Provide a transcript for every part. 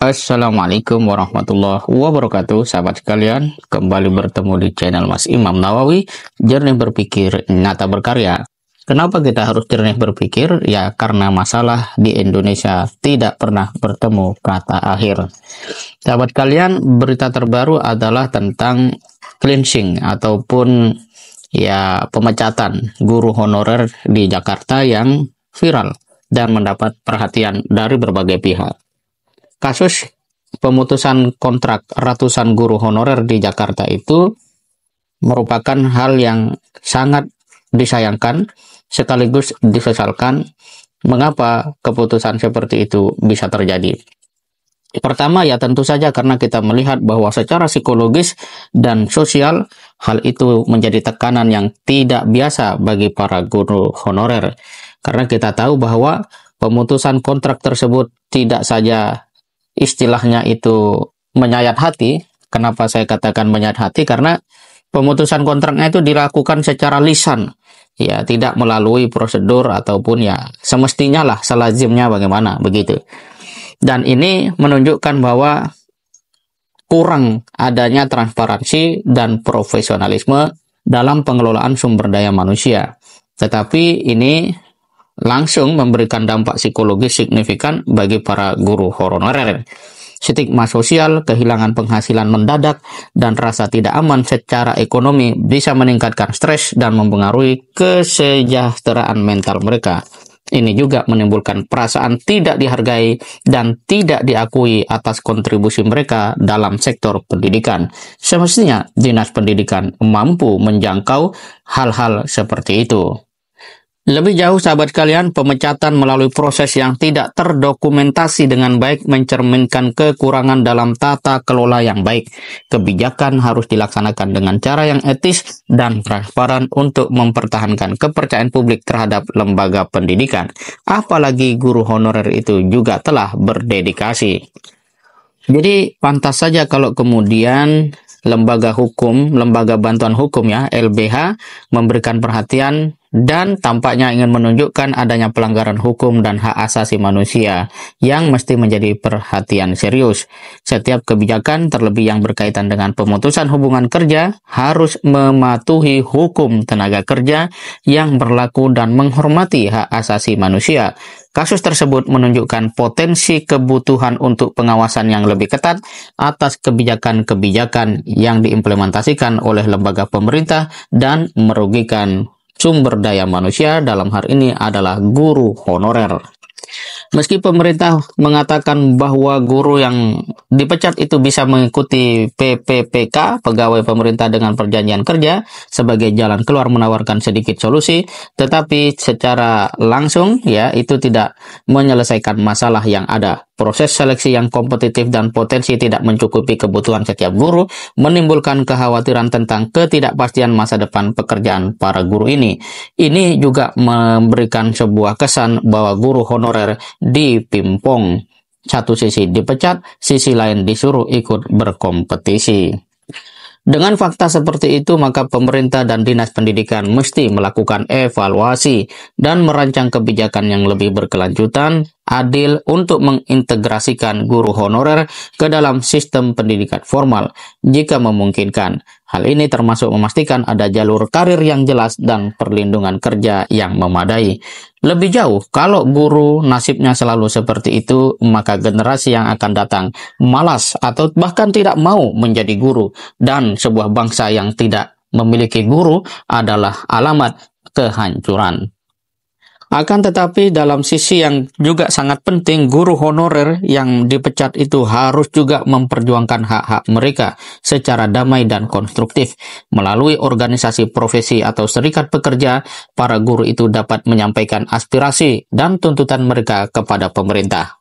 Assalamualaikum warahmatullahi wabarakatuh, sahabat sekalian. Kembali bertemu di channel Mas Imam Nawawi, Jernih Berpikir, Nyata Berkarya. Kenapa kita harus jernih berpikir? Ya, karena masalah di Indonesia tidak pernah bertemu kata akhir. Sahabat kalian, berita terbaru adalah tentang cleansing ataupun ya pemecatan guru honorer di Jakarta yang viral dan mendapat perhatian dari berbagai pihak. Kasus pemutusan kontrak ratusan guru honorer di Jakarta itu merupakan hal yang sangat disayangkan sekaligus disesalkan. Mengapa keputusan seperti itu bisa terjadi? Pertama, ya tentu saja karena kita melihat bahwa secara psikologis dan sosial hal itu menjadi tekanan yang tidak biasa bagi para guru honorer. Karena kita tahu bahwa pemutusan kontrak tersebut tidak saja istilahnya itu menyayat hati. Kenapa saya katakan menyayat hati? Karena pemutusan kontraknya itu dilakukan secara lisan, ya tidak melalui prosedur ataupun ya semestinya lah, selazimnya bagaimana begitu. Dan ini menunjukkan bahwa kurang adanya transparansi dan profesionalisme dalam pengelolaan sumber daya manusia. Tetapi ini langsung memberikan dampak psikologis signifikan bagi para guru honorer. Stigma sosial, kehilangan penghasilan mendadak, dan rasa tidak aman secara ekonomi bisa meningkatkan stres dan mempengaruhi kesejahteraan mental mereka. Ini juga menimbulkan perasaan tidak dihargai dan tidak diakui atas kontribusi mereka dalam sektor pendidikan. Semestinya Dinas Pendidikan mampu menjangkau hal-hal seperti itu. Lebih jauh, sahabat kalian, pemecatan melalui proses yang tidak terdokumentasi dengan baik mencerminkan kekurangan dalam tata kelola yang baik. Kebijakan harus dilaksanakan dengan cara yang etis dan transparan untuk mempertahankan kepercayaan publik terhadap lembaga pendidikan. Apalagi guru honorer itu juga telah berdedikasi. Jadi pantas saja kalau kemudian lembaga hukum, lembaga bantuan hukum ya, LBH, memberikan perhatian dan tampaknya ingin menunjukkan adanya pelanggaran hukum dan hak asasi manusia yang mesti menjadi perhatian serius. Setiap kebijakan, terlebih yang berkaitan dengan pemutusan hubungan kerja, harus mematuhi hukum tenaga kerja yang berlaku dan menghormati hak asasi manusia. Kasus tersebut menunjukkan potensi kebutuhan untuk pengawasan yang lebih ketat atas kebijakan-kebijakan yang diimplementasikan oleh lembaga pemerintah dan merugikan sumber daya manusia, dalam hal ini adalah guru honorer. Meski pemerintah mengatakan bahwa guru yang dipecat itu bisa mengikuti PPPK, pegawai pemerintah dengan perjanjian kerja, sebagai jalan keluar menawarkan sedikit solusi, tetapi secara langsung ya itu tidak menyelesaikan masalah yang ada. Proses seleksi yang kompetitif dan potensi tidak mencukupi kebutuhan setiap guru menimbulkan kekhawatiran tentang ketidakpastian masa depan pekerjaan para guru ini. Ini juga memberikan sebuah kesan bahwa guru honorer dipimpong. Satu sisi dipecat, sisi lain disuruh ikut berkompetisi. Dengan fakta seperti itu, maka pemerintah dan Dinas Pendidikan mesti melakukan evaluasi dan merancang kebijakan yang lebih berkelanjutan, adil untuk mengintegrasikan guru honorer ke dalam sistem pendidikan formal jika memungkinkan. Hal ini termasuk memastikan ada jalur karir yang jelas dan perlindungan kerja yang memadai. Lebih jauh, kalau guru nasibnya selalu seperti itu, maka generasi yang akan datang malas atau bahkan tidak mau menjadi guru, dan sebuah bangsa yang tidak memiliki guru adalah alamat kehancuran. Akan tetapi dalam sisi yang juga sangat penting, guru honorer yang dipecat itu harus juga memperjuangkan hak-hak mereka secara damai dan konstruktif. Melalui organisasi profesi atau serikat pekerja, para guru itu dapat menyampaikan aspirasi dan tuntutan mereka kepada pemerintah.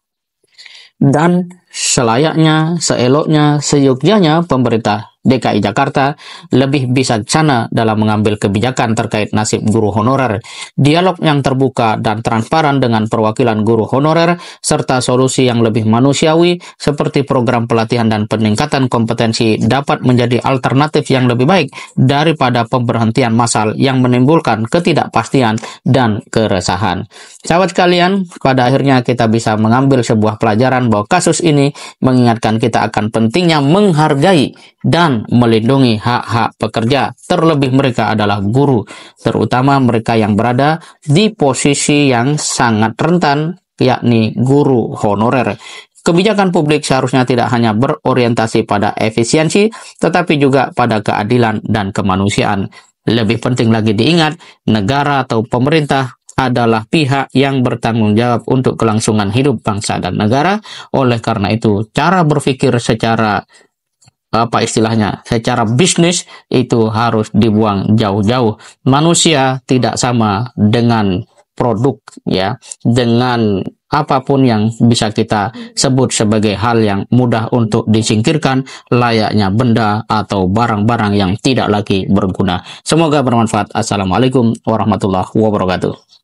Dan selayaknya, seeloknya, seyogyanya pemerintah DKI Jakarta lebih bijaksana dalam mengambil kebijakan terkait nasib guru honorer. Dialog yang terbuka dan transparan dengan perwakilan guru honorer serta solusi yang lebih manusiawi seperti program pelatihan dan peningkatan kompetensi dapat menjadi alternatif yang lebih baik daripada pemberhentian massal yang menimbulkan ketidakpastian dan keresahan. Sahabat sekalian, pada akhirnya kita bisa mengambil sebuah pelajaran bahwa kasus ini mengingatkan kita akan pentingnya menghargai dan melindungi hak-hak pekerja. Terlebih mereka adalah guru, terutama mereka yang berada di posisi yang sangat rentan, yakni guru honorer. Kebijakan publik seharusnya tidak hanya berorientasi pada efisiensi, tetapi juga pada keadilan dan kemanusiaan. Lebih penting lagi diingat, negara atau pemerintah adalah pihak yang bertanggung jawab untuk kelangsungan hidup bangsa dan negara. Oleh karena itu, cara berpikir secara secara bisnis itu harus dibuang jauh-jauh. Manusia tidak sama dengan produk, ya, dengan apapun yang bisa kita sebut sebagai hal yang mudah untuk disingkirkan, layaknya benda atau barang-barang yang tidak lagi berguna. Semoga bermanfaat. Assalamualaikum warahmatullahi wabarakatuh.